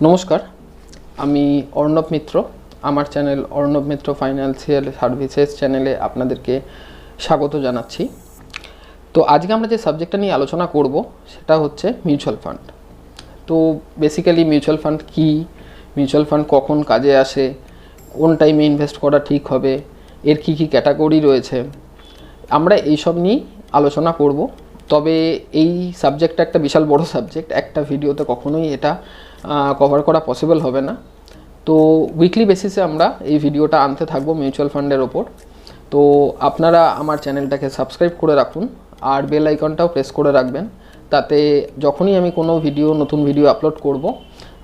নমস্কার, আমি অর্ণব মিত্র। আমার চ্যানেল অর্ণব মিত্র ফাইন্যান্সিয়াল সার্ভিসেস চ্যানেলে আপনাদেরকে স্বাগত জানাচ্ছি। তো আজকে আমরা যে সাবজেক্টটা নিয়ে আলোচনা করব সেটা হচ্ছে মিউচুয়াল ফান্ড। তো বেসিক্যালি মিউচুয়াল ফান্ড কী, মিউচুয়াল ফান্ড কখন কাজে আসে, কোন টাইমে ইনভেস্ট করা ঠিক হবে, এর কী কী ক্যাটাগরি রয়েছে, আমরা এইসব নিয়েই আলোচনা করব। তবে এই সাবজেক্টটা একটা বিশাল বড় সাবজেক্ট, একটা ভিডিওতে কখনোই এটা কভার করা পসিবল হবে না। তো উইকলি বেসিসে আমরা এই ভিডিওটা আনতে থাকবো মিউচুয়াল ফান্ডের ওপর। তো আপনারা আমার চ্যানেলটাকে সাবস্ক্রাইব করে রাখুন আর বেল আইকনটাও প্রেস করে রাখবেন, তাতে যখনই আমি কোনো নতুন ভিডিও আপলোড করব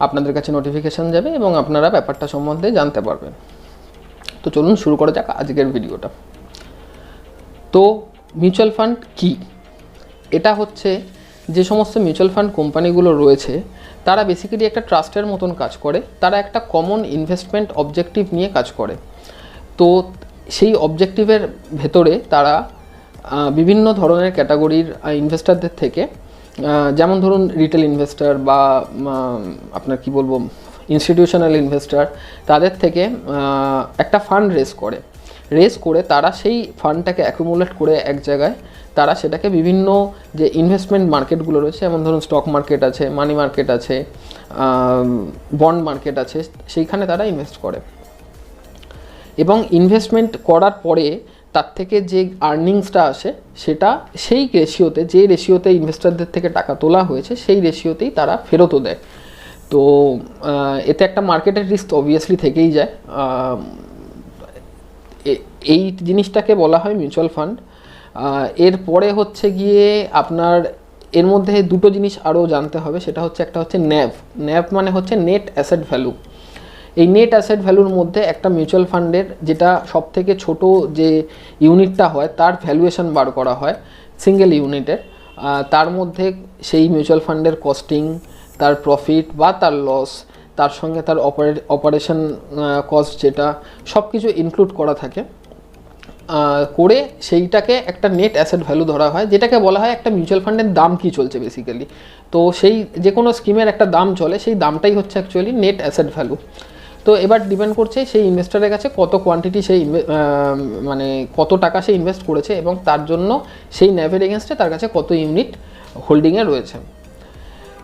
আপনাদের কাছে নোটিফিকেশান যাবে এবং আপনারা ব্যাপারটা সম্বন্ধে জানতে পারবেন। তো চলুন শুরু করা যাক আজকের ভিডিওটা। তো মিউচুয়াল ফান্ড কী? এটা হচ্ছে যে সমস্ত মিউচুয়াল ফান্ড কোম্পানিগুলো রয়েছে তারা বেসিক্যালি একটা ট্রাস্টের মতন কাজ করে। তারা একটা কমন ইনভেস্টমেন্ট অবজেক্টিভ নিয়ে কাজ করে। তো সেই অবজেক্টিভের ভেতরে তারা বিভিন্ন ধরনের ক্যাটাগরির ইনভেস্টারদের থেকে, যেমন ধরুন রিটেল ইনভেস্টার বা আপনার কি বলবো ইনস্টিটিউশনাল ইনভেস্টার, তাদের থেকে একটা ফান্ড রেজ করে তারা সেই ফান্ডটাকে অ্যাকুমুলেট করে এক জায়গায় তারা সেটাকে বিভিন্ন যে ইনভেস্টমেন্ট মার্কেটগুলো রয়েছে, যেমন ধরুন স্টক মার্কেট আছে, মানি মার্কেট আছে, বন্ড মার্কেট আছে, সেইখানে তারা ইনভেস্ট করে এবং ইনভেস্টমেন্ট করার পরে তার থেকে যে আর্নিংসটা আসে সেটা সেই রেশিওতে, যে রেশিওতে ইনভেস্টারদের থেকে টাকা তোলা হয়েছে সেই রেশিওতেই তারা ফেরতও দেয়। তো এতে একটা মার্কেটের রিস্ক অবভিয়াসলি থেকেই যায়। এই জিনিসটাকে বলা হয় মিউচুয়াল ফান্ড। এরপরে হচ্ছে গিয়ে আপনার এর মধ্যে দুটো জিনিস আরও জানতে হবে, সেটা হচ্ছে একটা হচ্ছে ন্যাভ মানে হচ্ছে নেট অ্যাসেট ভ্যালু। এই নেট অ্যাসেট ভ্যালুর মধ্যে একটা মিউচুয়াল ফান্ডের যেটা সব থেকে ছোটো যে ইউনিটটা হয় তার ভ্যালুয়েশন বার করা হয় সিঙ্গেল ইউনিটের। তার মধ্যে সেই মিউচুয়াল ফান্ডের কস্টিং, তার প্রফিট বা তার লস, তার সঙ্গে তার অপারেশন কস্ট, যেটা সব কিছু ইনক্লুড করা থাকে, করে সেইটাকে একটা নেট অ্যাসেট ভ্যালু ধরা হয়, যেটাকে বলা হয় একটা মিউচুয়াল ফান্ডের দাম কী চলছে বেসিক্যালি। তো সেই যে কোনো স্কিমের একটা দাম চলে, সেই দামটাই হচ্ছে অ্যাকচুয়ালি নেট অ্যাসেট ভ্যালু। তো এবার ডিপেন্ড করছে সেই ইনভেস্টারের কাছে কত কোয়ান্টিটি সেই মানে কত টাকা সে ইনভেস্ট করেছে এবং তার জন্য সেই ন্যাভের এগেনস্টে তার কাছে কত ইউনিট হোল্ডিংয়ে রয়েছে।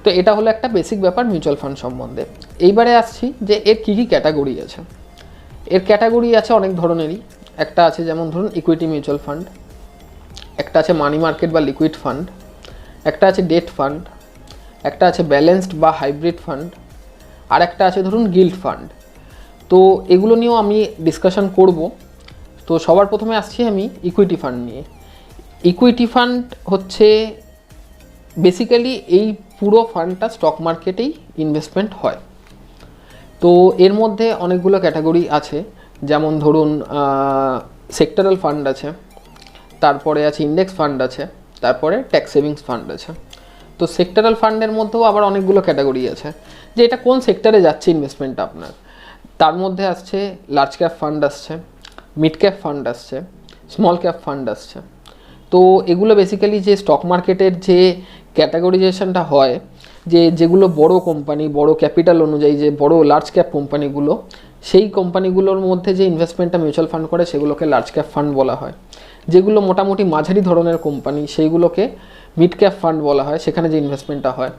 তো এটা হলো একটা বেসিক ব্যাপার মিউচুয়াল ফান্ড সম্বন্ধে। এইবারে আসছি যে এর কী কী ক্যাটাগরি আছে। এর ক্যাটাগরি আছে অনেক ধরনেরই। একটা আছে যেমন ধরুন ইকুইটি মিউচুয়াল ফান্ড, একটা আছে মানি মার্কেট বা লিকুইড ফান্ড, একটা আছে ডেট ফান্ড, একটা আছে ব্যালেন্সড বা হাইব্রিড ফান্ড, আর একটা আছে ধরুন গিল্ড ফান্ড। তো এগুলো নিয়েও আমি ডিসকাশন করব। তো সবার প্রথমে আসছি আমি ইকুইটি ফান্ড নিয়ে। ইকুইটি ফান্ড হচ্ছে বেসিক্যালি এই পুরো ফান্ডটা স্টক মার্কেটেই ইনভেস্টমেন্ট হয়। তো এর মধ্যে অনেকগুলো ক্যাটাগরি আছে, যেমন ধরুন সেক্টরাল ফান্ড আছে, তারপরে আছে ইন্ডেক্স ফান্ড আছে, তারপরে ট্যাক্স সেভিংস ফান্ড আছে। তো সেক্টরাল ফান্ডের মধ্যেও আবার অনেকগুলো ক্যাটাগরি আছে, যে এটা কোন সেক্টরে যাচ্ছে ইনভেস্টমেন্টটা আপনার। তার মধ্যে আসছে লার্জ ক্যাপ ফান্ড আসছে, মিড ক্যাপ ফান্ড আসছে, স্মল ক্যাপ ফান্ড আসছে। তো এগুলো বেসিক্যালি যে স্টক মার্কেটের যে ক্যাটাগরিজেশনটা হয়, যেগুলো বড় কোম্পানি, বড় ক্যাপিটাল অনুযায়ী যে বড় লার্জ ক্যাপ কোম্পানিগুলো, সেই কোম্পানিগুলোর মধ্যে যে ইনভেস্টমেন্টটা মিউচুয়াল ফান্ড করে সেগুলোকে লার্জ ক্যাপ ফান্ড বলা হয়। যেগুলো মোটামুটি মাঝারি ধরনের কোম্পানি সেইগুলোকে মিড ক্যাপ ফান্ড বলা হয়, সেখানে যে ইনভেস্টমেন্টটা হয়।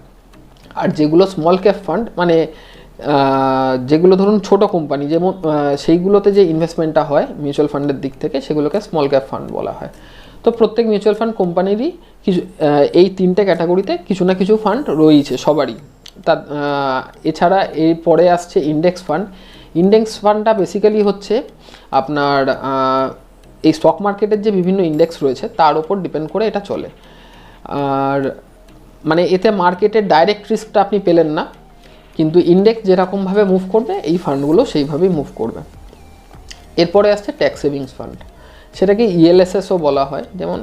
আর যেগুলো স্মল ক্যাপ ফান্ড মানে যেগুলো ধরুন ছোট কোম্পানি, যেমন সেইগুলোতে যে ইনভেস্টমেন্টটা হয় মিউচুয়াল ফান্ডের দিক থেকে, সেগুলোকে স্মল ক্যাপ ফান্ড বলা হয়। তো প্রত্যেক মিউচুয়াল ফান্ড কোম্পানিরই কিছু এই তিনটে ক্যাটাগরিতে কিছু না কিছু ফান্ড রয়েছে সবারই। এছাড়া এরপরে আসছে ইন্ডেক্স ফান্ড। ইন্ডেক্স ফান্ডটা বেসিক্যালি হচ্ছে আপনার এই স্টক মার্কেটের যে বিভিন্ন ইন্ডেক্স রয়েছে তার উপর ডিপেন্ড করে এটা চলে। আর মানে এতে মার্কেটের ডাইরেক্ট রিস্কটা আপনি পেলেন না, কিন্তু ইন্ডেক্স যেরকমভাবে মুভ করবে এই ফান্ডগুলো সেইভাবেই মুভ করবে। এরপরে আসছে ট্যাক্স সেভিংস ফান্ড, সেটাকে ইএলএসএসও বলা হয়। যেমন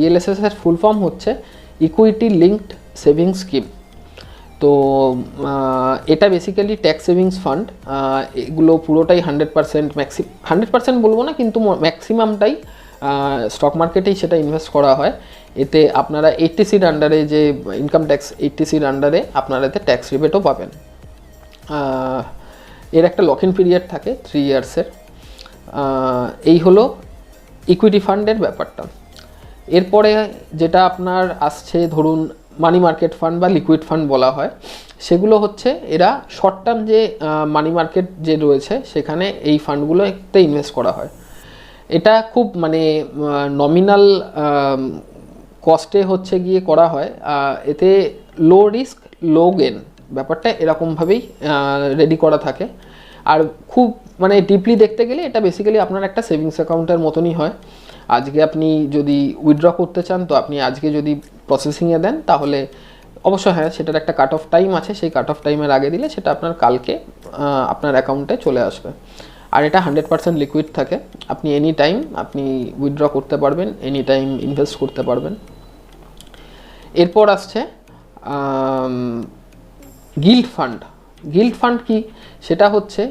ইএলএসএসের ফুল ফর্ম হচ্ছে ইকুইটি লিঙ্কড সেভিংস স্কিম। তো এটা বেসিক্যালি ট্যাক্স সেভিংস ফান্ড। এগুলো পুরোটাই 100%, 100% বলবো না, কিন্তু ম্যাক্সিমামটাই স্টক মার্কেটেই সেটা ইনভেস্ট করা হয়। এতে আপনারা 80Cর আন্ডারে যে ইনকাম ট্যাক্স 80Cর আন্ডারে আপনারা এতে ট্যাক্স রিবেটও পাবেন। এর একটা লক ইন পিরিয়ড থাকে 3 ইয়ার্সের। এই হলো ইকুইটি ফান্ডের ব্যাপারটা। এরপরে যেটা আপনার আসছে ধরুন মানি মার্কেট ফান্ড বা লিকুইড ফান্ড বলা হয়, সেগুলো হচ্ছে এরা শর্ট টার্ম যে মানি মার্কেট যে রয়েছে সেখানে এই ফান্ডগুলোতে ইনভেস্ট করা হয়। এটা খুব মানে নমিনাল কস্টে হচ্ছে গিয়ে করা হয়, এতে লো রিস্ক লো গেন ব্যাপারটা এরকমভাবেই রেডি করা থাকে। আর খুব মানে ডিপলি দেখতে গেলে এটা বেসিক্যালি আপনার একটা সেভিংস অ্যাকাউন্টের মতনই হয়। আজকে আপনি যদি উইথড্র করতে চান তো আপনি আজকে যদি প্রসেসিংয়ে দেন তাহলে অবশ্য হ্যাঁ সেটার একটা কাট অফ টাইম আছে, সেই কাট অফ টাইমের আগে দিলে সেটা আপনার কালকে আপনার অ্যাকাউন্টে চলে আসবে। আর এটা 100% লিকুইড থাকে, আপনি এনি টাইম আপনি উইথড্র করতে পারবেন, এনি টাইম ইনভেস্ট করতে পারবেন। এরপর আসছে গিল্ড ফান্ড। গিল্ড ফান্ড কি? সেটা হচ্ছে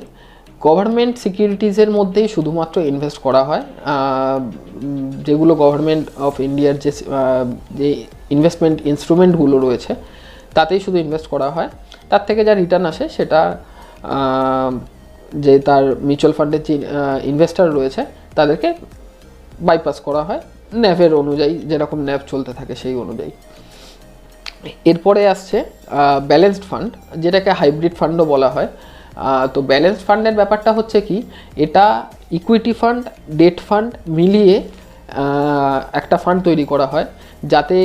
গভর্নমেন্ট সিকিউরিটিজের মধ্যেই শুধুমাত্র ইনভেস্ট করা হয়, যেগুলো গভর্নমেন্ট অফ ইন্ডিয়ার যে ইনভেস্টমেন্ট ইনস্ট্রুমেন্টগুলো রয়েছে তাতেই শুধু ইনভেস্ট করা হয়। তার থেকে যা রিটার্ন আসে সেটা যে তার মিউচুয়াল ফান্ডের যে ইনভেস্টার রয়েছে তাদেরকে বাইপাস করা হয় ন্যাভের অনুযায়ী, যেরকম ন্যাভ চলতে থাকে সেই অনুযায়ী। এরপরে আসছে ব্যালেন্সড ফান্ড, যেটাকে হাইব্রিড ফান্ডও বলা হয়। তো ব্যালেন্সড ফান্ডের ব্যাপারটা হচ্ছে কি, এটা ইকুইটি ফান্ড ডেট ফান্ড মিলিয়ে একটা ফান্ড তৈরি করা হয়, যাতে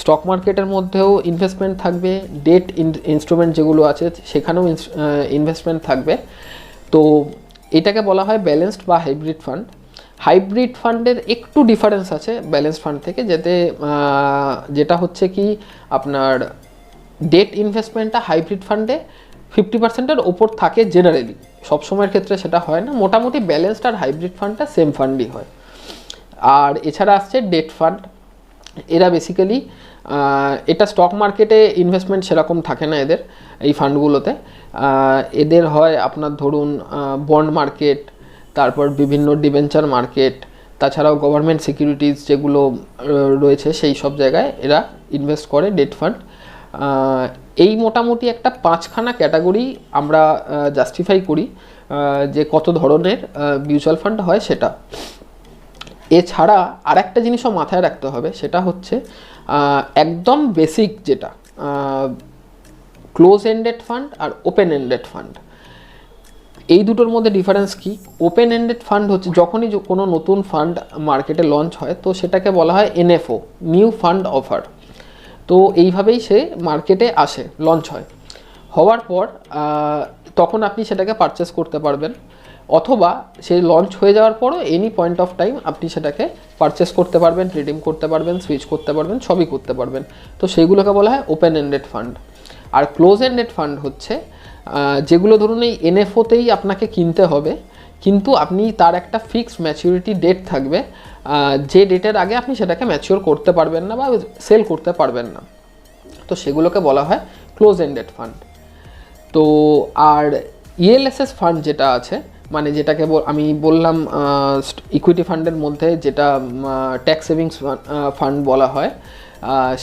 স্টক মার্কেটের মধ্যেও ইনভেস্টমেন্ট থাকবে, ডেট ইনস্ট্রুমেন্ট যেগুলো আছে সেখানেও ইনভেস্টমেন্ট থাকবে। তো এটাকে বলা হয় ব্যালেন্সড বা হাইব্রিড ফান্ড। হাইব্রিড ফান্ডের একটু ডিফারেন্স আছে ব্যালেন্স ফান্ড থেকে, যেটা হচ্ছে কি আপনার ডেট ইনভেস্টমেন্টটা হাইব্রিড ফান্ডে 50%-এর ওপর থাকে জেনারেলি, সবসময়ের ক্ষেত্রে সেটা হয় না, মোটামুটি ব্যালেন্সড আর হাইব্রিড ফান্ডটা সেম ফান্ডই হয়। আর এছাড়া আসছে ডেট ফান্ড। এরা বেসিক্যালি এটা স্টক মার্কেটে ইনভেস্টমেন্ট সেরকম থাকে না এদের, এই ফান্ডগুলোতে এদের হয় আপনার ধরুন বন্ড মার্কেট, তারপর বিভিন্ন ডিবেঞ্চার মার্কেট, তাছাড়াও গভর্নমেন্ট সিকিউরিটিজ যেগুলো রয়েছে সেই সব জায়গায় এরা ইনভেস্ট করে ডেট ফান্ড। এই মোটামুটি একটা 5খানা ক্যাটাগরি আমরা জাস্টিফাই করি যে কত ধরনের মিউচুয়াল ফান্ড হয় সেটা। এছাড়া আর একটা জিনিসও মাথায় রাখতে হবে, সেটা হচ্ছে একদম বেসিক যেটা ক্লোজ এন্ডেড ফান্ড আর ওপেন এন্ডেড ফান্ড। এই দুটোর মধ্যে ডিফারেন্স কি? ওপেন এন্ডেড ফান্ড হচ্ছে যখনই কোনো নতুন ফান্ড মার্কেটে লঞ্চ হয় তো সেটাকে বলা হয় এনএফও, নিউ ফান্ড অফার। তো এইভাবেই সে মার্কেটে আসে, লঞ্চ হয়, হওয়ার পর তখন আপনি সেটাকে পারচেস করতে পারবেন, অথবা সে লঞ্চ হয়ে যাওয়ার পরও এনি পয়েন্ট অফ টাইম আপনি সেটাকে পারচেস করতে পারবেন, রিডিম করতে পারবেন, সুইচ করতে পারবেন, সবই করতে পারবেন। তো সেইগুলোকে বলা হয় ওপেন এন্ডেড ফান্ড। আর ক্লোজ এন্ডেড ফান্ড হচ্ছে যেগুলো ধরুন এই এনএফওতেই আপনাকে কিনতে হবে, কিন্তু আপনি তার একটা ফিক্সড ম্যাচিউরিটি ডেট থাকবে, যে ডেটের আগে আপনি সেটাকে ম্যাচিওর করতে পারবেন না বা সেল করতে পারবেন না। তো সেগুলোকে বলা হয় ক্লোজ এন্ডেড ফান্ড। তো আর ইএলএসএস ফান্ড যেটা আছে, মানে যেটাকে আমি বললাম ইকুইটি ফান্ডের মধ্যে যেটা ট্যাক্স সেভিংস ফান্ড বলা হয়,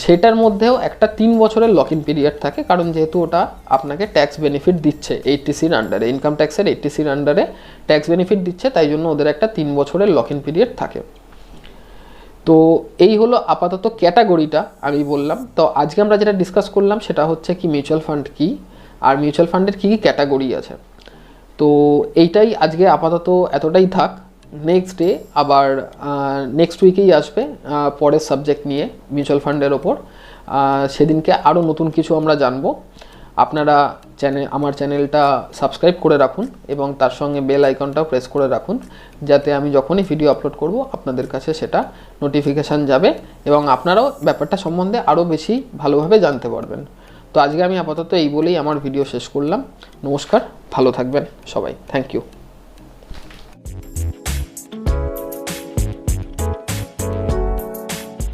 সেটার মধ্যেও একটা 3 বছরের লক ইন পিরিয়ড থাকে, কারণ যেহেতু ওটা আপনাকে ট্যাক্স বেনিফিট দিচ্ছে 80Cর আন্ডারে, ইনকাম ট্যাক্সের 80Cর আন্ডারে ট্যাক্স বেনিফিট দিচ্ছে, তাই জন্য ওদের একটা 3 বছরের লক ইন পিরিয়ড থাকে। তো এই হলো আপাতত ক্যাটাগরিটা আমি বললাম। তো আজকে আমরা যেটা ডিসকাস করলাম সেটা হচ্ছে কি মিউচুয়াল ফান্ড কী আর মিউচুয়াল ফান্ডের কী কী ক্যাটাগরি আছে। তো এইটাই আজকে আপাতত এতটাই থাক। নেক্সট ডে আবার নেক্সট উইকেই আসবে পরের সাবজেক্ট নিয়ে মিউচুয়াল ফান্ডের ওপর, সেদিনকে আরও নতুন কিছু আমরা জানবো। আপনারা আমার চ্যানেলটা সাবস্ক্রাইব করে রাখুন এবং তার সঙ্গে বেল আইকনটাও প্রেস করে রাখুন, যাতে আমি যখনই ভিডিও আপলোড করব আপনাদের কাছে সেটা নোটিফিকেশান যাবে এবং আপনারাও ব্যাপারটা সম্বন্ধে আরও বেশি ভালোভাবে জানতে পারবেন। তো আজকে আমি আপাতত এই বলেই আমার ভিডিও শেষ করলাম। নমস্কার, ভালো থাকবেন সবাই, থ্যাংক ইউ।